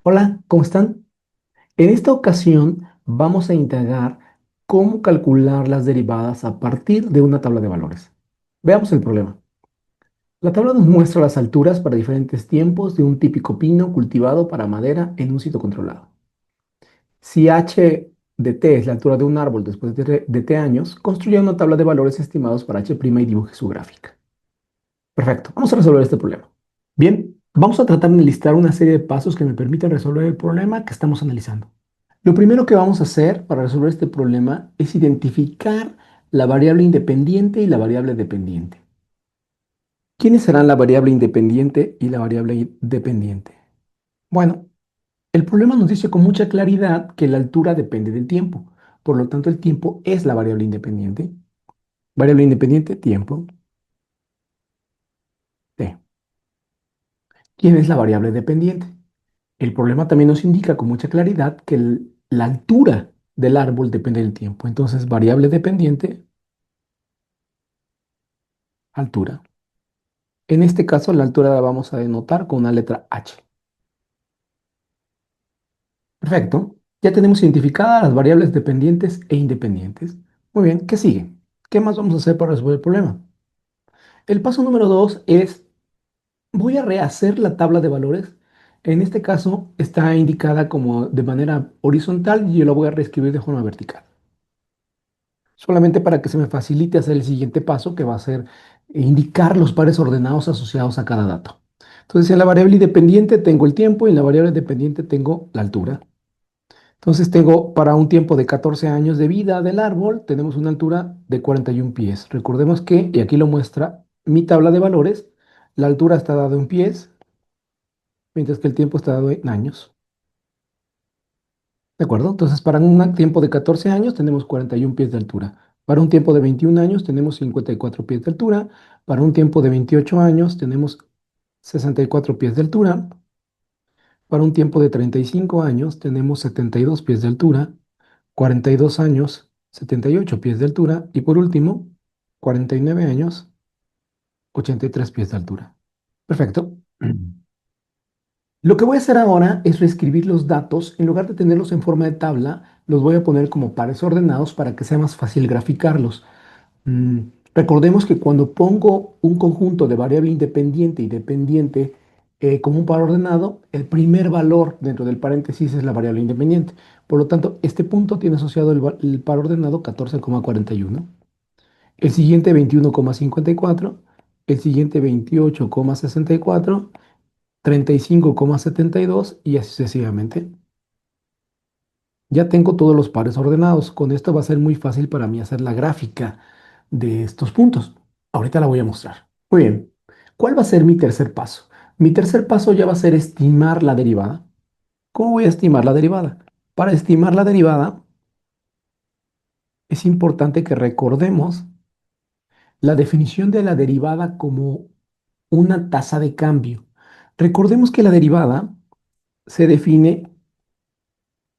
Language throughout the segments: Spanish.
Hola, ¿cómo están? En esta ocasión vamos a indagar cómo calcular las derivadas a partir de una tabla de valores. Veamos el problema. La tabla nos muestra las alturas para diferentes tiempos de un típico pino cultivado para madera en un sitio controlado. Si h de t es la altura de un árbol después de t años, construya una tabla de valores estimados para h' y dibuje su gráfica. Perfecto, vamos a resolver este problema. Bien, vamos a tratar de enlistar una serie de pasos que me permiten resolver el problema que estamos analizando. Lo primero que vamos a hacer para resolver este problema es identificar la variable independiente y la variable dependiente. ¿Quiénes serán la variable independiente y la variable dependiente? Bueno, el problema nos dice con mucha claridad que la altura depende del tiempo. Por lo tanto, el tiempo es la variable independiente. Variable independiente, tiempo, t. ¿Quién es la variable dependiente? El problema también nos indica con mucha claridad que la altura del árbol depende del tiempo. Entonces, variable dependiente, altura. En este caso, la altura la vamos a denotar con una letra H. Perfecto. Ya tenemos identificadas las variables dependientes e independientes. Muy bien, ¿qué sigue? ¿Qué más vamos a hacer para resolver el problema? El paso número 2 es, voy a rehacer la tabla de valores. En este caso está indicada como de manera horizontal y yo la voy a reescribir de forma vertical. Solamente para que se me facilite hacer el siguiente paso, que va a ser indicar los pares ordenados asociados a cada dato. Entonces, en la variable independiente tengo el tiempo y en la variable dependiente tengo la altura. Entonces, tengo para un tiempo de 14 años de vida del árbol, tenemos una altura de 41 pies. Recordemos que, y aquí lo muestra mi tabla de valores, la altura está dada en pies, mientras que el tiempo está dado en años. ¿De acuerdo? Entonces, para un tiempo de 14 años tenemos 41 pies de altura. Para un tiempo de 21 años tenemos 54 pies de altura. Para un tiempo de 28 años tenemos 64 pies de altura. Para un tiempo de 35 años tenemos 72 pies de altura. 42 años, 78 pies de altura. Y por último, 49 años, 83 pies de altura. Perfecto. Lo que voy a hacer ahora es reescribir los datos. En lugar de tenerlos en forma de tabla, los voy a poner como pares ordenados para que sea más fácil graficarlos. Mm, Recordemos que cuando pongo un conjunto de variable independiente y dependiente como un par ordenado, el primer valor dentro del paréntesis es la variable independiente. Por lo tanto, este punto tiene asociado el par ordenado 14,41, el siguiente 21,54, el siguiente 28,64, 35,72 y así sucesivamente. Ya tengo todos los pares ordenados. Con esto va a ser muy fácil para mí hacer la gráfica de estos puntos. Ahorita la voy a mostrar. Muy bien. ¿Cuál va a ser mi tercer paso? Mi tercer paso ya va a ser estimar la derivada. ¿Cómo voy a estimar la derivada? Para estimar la derivada es importante que recordemos la definición de la derivada como una tasa de cambio. Recordemos que la derivada se define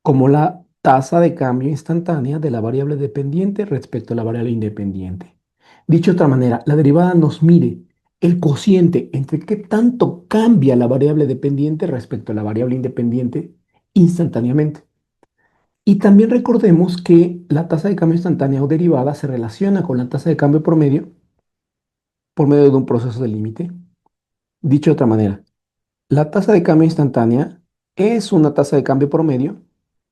como la tasa de cambio instantánea de la variable dependiente respecto a la variable independiente. Dicho de otra manera, la derivada nos mide el cociente entre qué tanto cambia la variable dependiente respecto a la variable independiente instantáneamente. Y también recordemos que la tasa de cambio instantánea o derivada se relaciona con la tasa de cambio promedio por medio de un proceso de límite. Dicho de otra manera, la tasa de cambio instantánea es una tasa de cambio promedio,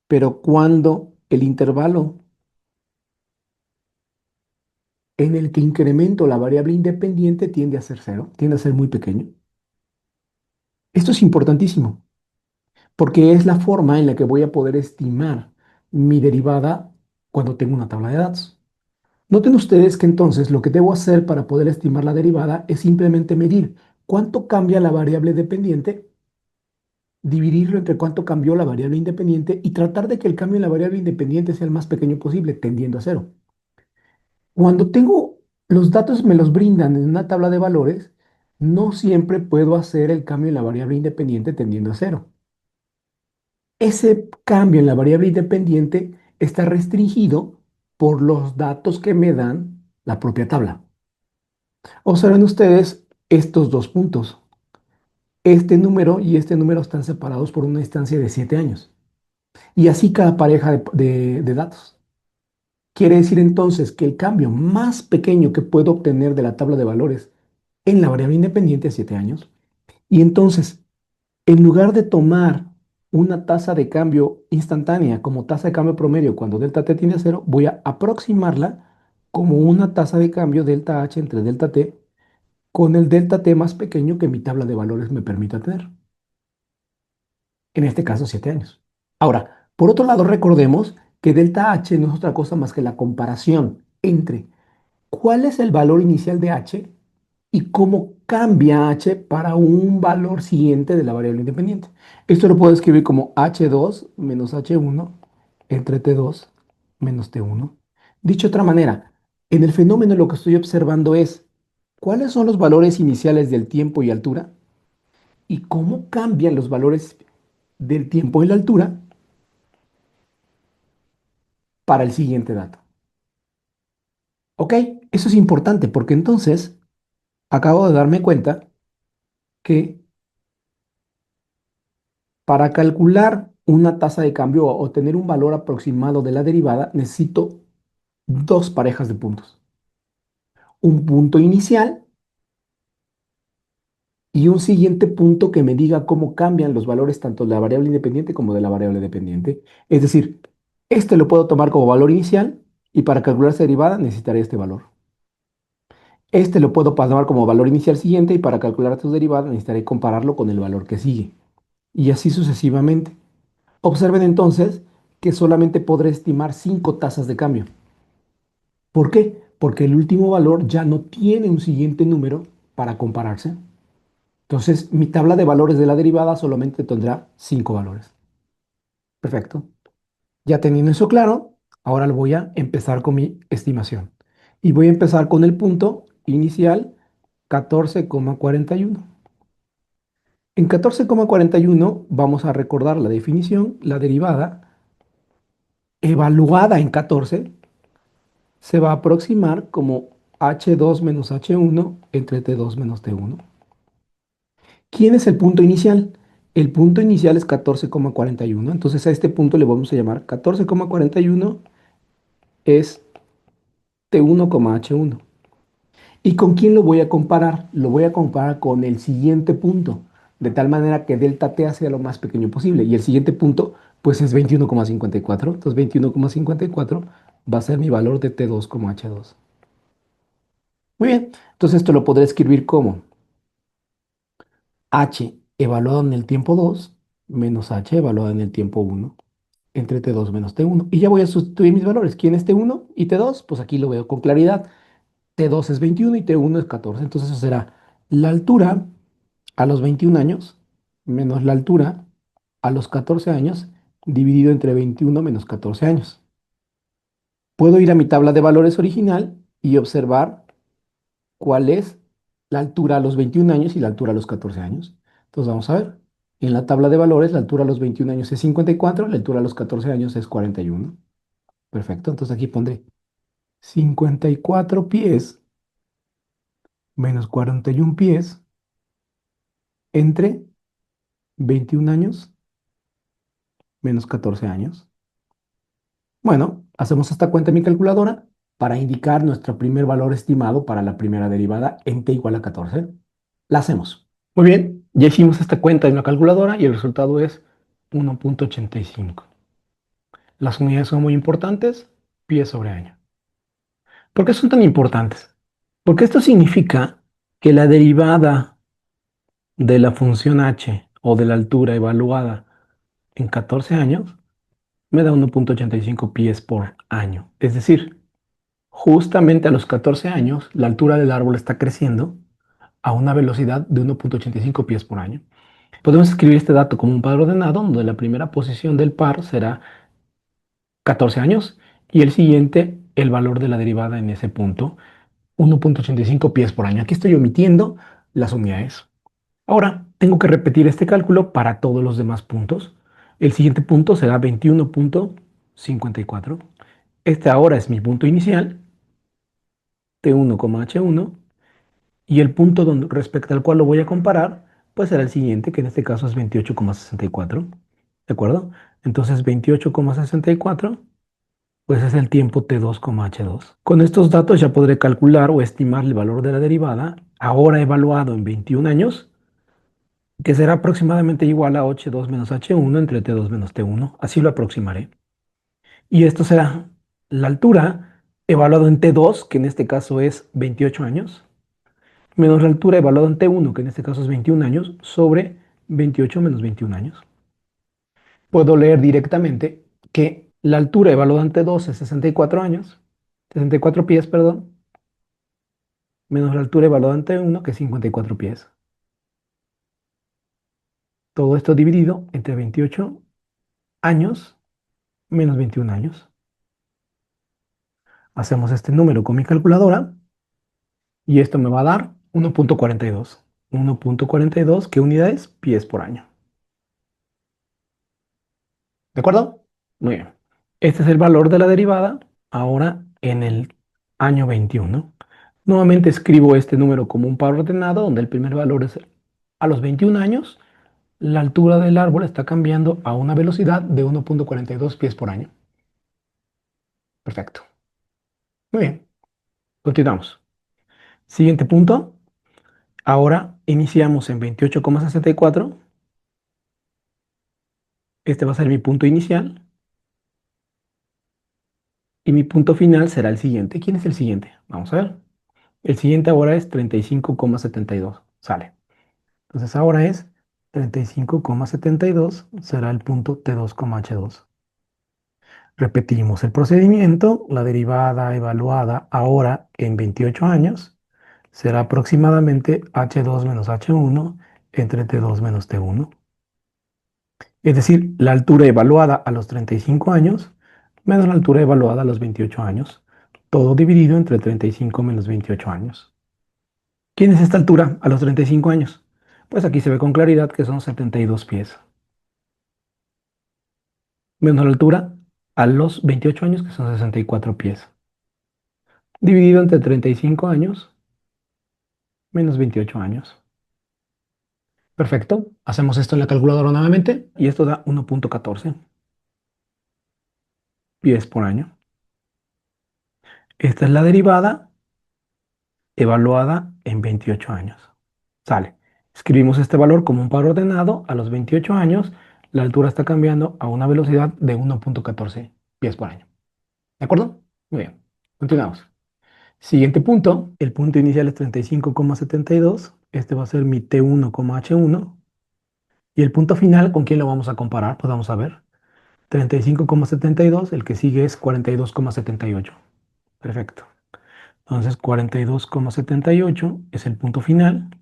pero cuando el intervalo en el que incremento la variable independiente tiende a ser cero, tiende a ser muy pequeño. Esto es importantísimo porque es la forma en la que voy a poder estimar mi derivada cuando tengo una tabla de datos. Noten ustedes que entonces lo que debo hacer para poder estimar la derivada es simplemente medir cuánto cambia la variable dependiente, dividirlo entre cuánto cambió la variable independiente y tratar de que el cambio en la variable independiente sea el más pequeño posible, tendiendo a cero. Cuando tengo los datos me los brindan en una tabla de valores, no siempre puedo hacer el cambio en la variable independiente tendiendo a cero. Ese cambio en la variable independiente está restringido por los datos que me dan la propia tabla. Observen ustedes estos dos puntos. Este número y este número están separados por una distancia de 7 años. Y así cada pareja de datos. Quiere decir entonces que el cambio más pequeño que puedo obtener de la tabla de valores en la variable independiente es 7 años. Y entonces, en lugar de tomar una tasa de cambio instantánea como tasa de cambio promedio cuando delta t tiende a cero, voy a aproximarla como una tasa de cambio delta h entre delta t con el delta t más pequeño que mi tabla de valores me permita tener. En este caso, 7 años. Ahora, por otro lado, recordemos que delta h no es otra cosa más que la comparación entre cuál es el valor inicial de h y cómo cambia h para un valor siguiente de la variable independiente. Esto lo puedo escribir como h2 menos h1 entre t2 menos t1. Dicho de otra manera, en el fenómeno lo que estoy observando es cuáles son los valores iniciales del tiempo y altura y cómo cambian los valores del tiempo y la altura para el siguiente dato. ¿Ok? Eso es importante porque entonces acabo de darme cuenta que para calcular una tasa de cambio o tener un valor aproximado de la derivada, necesito dos parejas de puntos. Un punto inicial y un siguiente punto que me diga cómo cambian los valores tanto de la variable independiente como de la variable dependiente. Es decir, este lo puedo tomar como valor inicial y para calcular esa derivada necesitaré este valor. Este lo puedo tomar como valor inicial siguiente y para calcular su derivada necesitaré compararlo con el valor que sigue. Y así sucesivamente. Observen entonces que solamente podré estimar 5 tasas de cambio. ¿Por qué? Porque el último valor ya no tiene un siguiente número para compararse. Entonces, mi tabla de valores de la derivada solamente tendrá 5 valores. Perfecto. Ya teniendo eso claro, ahora voy a empezar con mi estimación. Y voy a empezar con el punto inicial 14,41. En 14,41 vamos a recordar la definición, la derivada evaluada en 14 se va a aproximar como h2 menos h1 entre t2 menos t1. ¿Quién es el punto inicial? El punto inicial es 14,41. Entonces a este punto le vamos a llamar 14,41 es t1,h1. ¿Y con quién lo voy a comparar? Lo voy a comparar con el siguiente punto, de tal manera que delta t sea lo más pequeño posible. Y el siguiente punto, pues es 21,54. Entonces 21,54 va a ser mi valor de t2,h2. Muy bien, entonces esto lo podré escribir como h evaluado en el tiempo 2 menos h evaluado en el tiempo 1 entre t2 menos t1. Y ya voy a sustituir mis valores. ¿Quién es t1 y t2? Pues aquí lo veo con claridad. T2 es 21 y T1 es 14. Entonces eso será la altura a los 21 años menos la altura a los 14 años dividido entre 21 menos 14 años. Puedo ir a mi tabla de valores original y observar cuál es la altura a los 21 años y la altura a los 14 años. Entonces vamos a ver. En la tabla de valores, la altura a los 21 años es 54, la altura a los 14 años es 41. Perfecto, entonces aquí pondré 54 pies menos 41 pies entre 21 años menos 14 años. Bueno, hacemos esta cuenta en mi calculadora para indicar nuestro primer valor estimado para la primera derivada en t igual a 14. La hacemos. Muy bien, ya hicimos esta cuenta en la calculadora y el resultado es 1,85. Las unidades son muy importantes, pie sobre año. ¿Por qué son tan importantes? Porque esto significa que la derivada de la función h o de la altura evaluada en 14 años me da 1,85 pies por año. Es decir, justamente a los 14 años, la altura del árbol está creciendo a una velocidad de 1,85 pies por año. Podemos escribir este dato como un par ordenado, donde la primera posición del par será 14 años y el siguiente, el valor de la derivada en ese punto, 1,85 pies por año. Aquí estoy omitiendo las unidades. Ahora, tengo que repetir este cálculo para todos los demás puntos. El siguiente punto será 21,54. Este ahora es mi punto inicial, T1,H1, y el punto respecto al cual lo voy a comparar, pues será el siguiente, que en este caso es 28,64. ¿De acuerdo? Entonces 28,64 pues es el tiempo T2,H2. Con estos datos ya podré calcular o estimar el valor de la derivada, ahora evaluado en 21 años, que será aproximadamente igual a H2 menos H1 entre T2 menos T1. Así lo aproximaré. Y esto será la altura evaluado en T2, que en este caso es 28 años, menos la altura evaluada en T1, que en este caso es 21 años, sobre 28 menos 21 años. Puedo leer directamente que la altura evaluada en T2 es 64 años, 64 pies, perdón, menos la altura evaluada en T1, que es 54 pies. Todo esto dividido entre 28 años menos 21 años. Hacemos este número con mi calculadora y esto me va a dar 1,42. 1,42, ¿qué unidades? Pies por año. ¿De acuerdo? Muy bien. Este es el valor de la derivada ahora en el año 21. Nuevamente escribo este número como un par ordenado, donde el primer valor es a los 21 años, la altura del árbol está cambiando a una velocidad de 1,42 pies por año. Perfecto. Muy bien. Continuamos. Siguiente punto. Ahora iniciamos en 28,64. Este va a ser mi punto inicial. Y mi punto final será el siguiente. ¿Quién es el siguiente? Vamos a ver. El siguiente ahora es 35,72. Sale. Entonces ahora es 35,72. Será el punto T2,H2. Repetimos el procedimiento. La derivada evaluada ahora en 28 años será aproximadamente H2 menos H1 entre T2 menos T1. Es decir, la altura evaluada a los 35 años menos la altura evaluada a los 28 años. Todo dividido entre 35 menos 28 años. ¿Quién es esta altura a los 35 años? Pues aquí se ve con claridad que son 72 pies. Menos la altura a los 28 años, que son 64 pies. Dividido entre 35 años menos 28 años. Perfecto. Hacemos esto en la calculadora nuevamente y esto da 1,14 pies por año. Esta es la derivada evaluada en 28 años. Sale. Escribimos este valor como un par ordenado. A los 28 años, la altura está cambiando a una velocidad de 1,14 pies por año. ¿De acuerdo? Muy bien. Continuamos. Siguiente punto. El punto inicial es 35,72. Este va a ser mi T1,H1. Y el punto final, ¿con quién lo vamos a comparar? Pues vamos a ver. 35,72. El que sigue es 42,78. Perfecto. Entonces 42,78 es el punto final.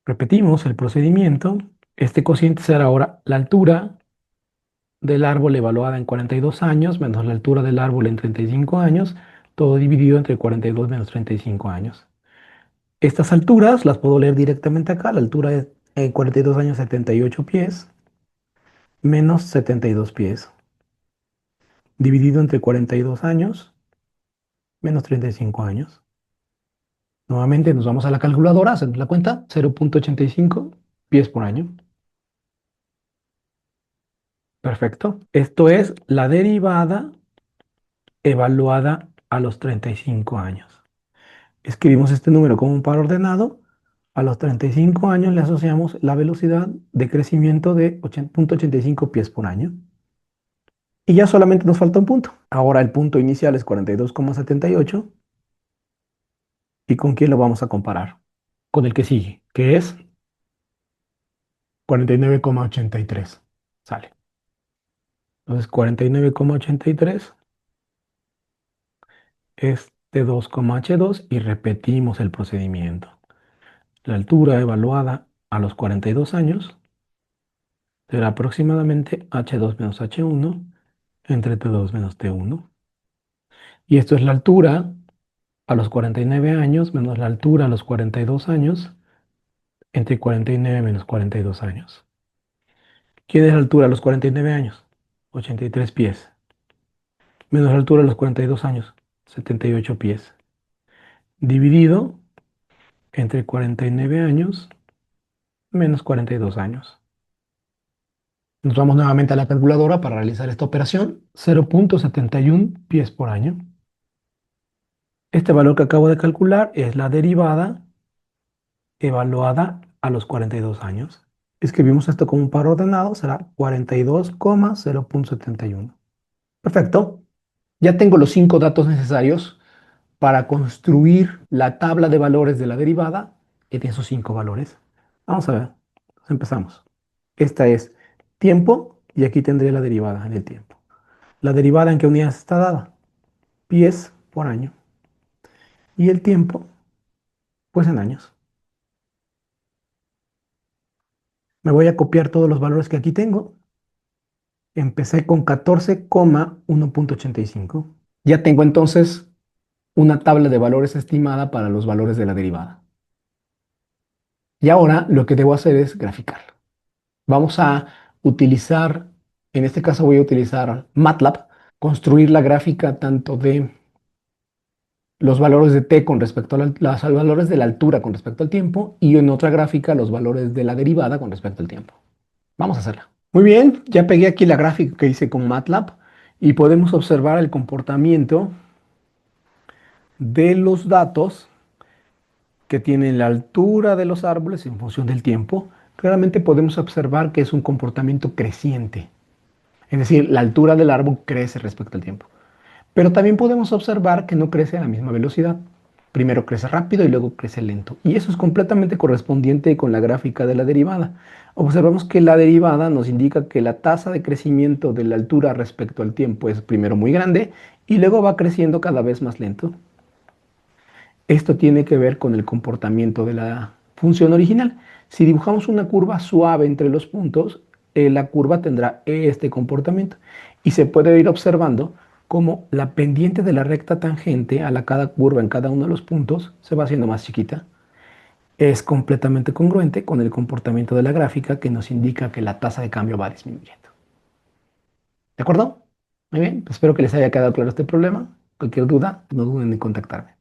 Repetimos el procedimiento. Este cociente será ahora la altura del árbol evaluada en 42 años menos la altura del árbol en 35 años, todo dividido entre 42 menos 35 años. Estas alturas las puedo leer directamente acá. La altura es en 42 años 78 pies menos 72 pies, dividido entre 42 años menos 35 años. Nuevamente nos vamos a la calculadora, hacemos la cuenta, 0,85 pies por año. Perfecto. Esto es la derivada evaluada a los 35 años. Escribimos este número como un par ordenado. A los 35 años le asociamos la velocidad de crecimiento de 0,85 pies por año. Y ya solamente nos falta un punto. Ahora el punto inicial es 42,78. ¿Y con quién lo vamos a comparar? Con el que sigue, que es 49,83. Sale. Entonces 49,83 es T2,H2 y repetimos el procedimiento. La altura evaluada a los 42 años será aproximadamente H2 menos H1 entre T2 menos T1. Y esto es la altura a los 49 años menos la altura a los 42 años entre 49 menos 42 años. ¿Quién es la altura a los 49 años? 83 pies. Menos la altura a los 42 años, 78 pies. Dividido entre 49 años menos 42 años. Nos vamos nuevamente a la calculadora para realizar esta operación. 0,71 pies por año. Este valor que acabo de calcular es la derivada evaluada a los 42 años. Escribimos esto como un par ordenado, será 42,0.71. Perfecto. Ya tengo los 5 datos necesarios para construir la tabla de valores de la derivada en esos 5 valores. Vamos a ver. Empezamos. Esta es tiempo y aquí tendré la derivada en el tiempo. ¿La derivada en qué unidades está dada? Pies por año. Y el tiempo, pues en años. Me voy a copiar todos los valores que aquí tengo. Empecé con 14,1.85. Ya tengo entonces una tabla de valores estimada para los valores de la derivada. Y ahora lo que debo hacer es graficarlo. Vamos a utilizar, en este caso voy a utilizar MATLAB, construir la gráfica tanto de los valores de t con respecto a los valores de la altura con respecto al tiempo y en otra gráfica los valores de la derivada con respecto al tiempo. Vamos a hacerla. Muy bien, ya pegué aquí la gráfica que hice con MATLAB y podemos observar el comportamiento de los datos que tienen la altura de los árboles en función del tiempo. Claramente podemos observar que es un comportamiento creciente, es decir, la altura del árbol crece respecto al tiempo. Pero también podemos observar que no crece a la misma velocidad. Primero crece rápido y luego crece lento. Y eso es completamente correspondiente con la gráfica de la derivada. Observamos que la derivada nos indica que la tasa de crecimiento de la altura respecto al tiempo es primero muy grande y luego va creciendo cada vez más lento. Esto tiene que ver con el comportamiento de la función original. Si dibujamos una curva suave entre los puntos, la curva tendrá este comportamiento y se puede ir observando cómo la pendiente de la recta tangente a cada curva en cada uno de los puntos se va haciendo más chiquita. Es completamente congruente con el comportamiento de la gráfica que nos indica que la tasa de cambio va disminuyendo. ¿De acuerdo? Muy bien, pues espero que les haya quedado claro este problema. Cualquier duda, no duden en contactarme.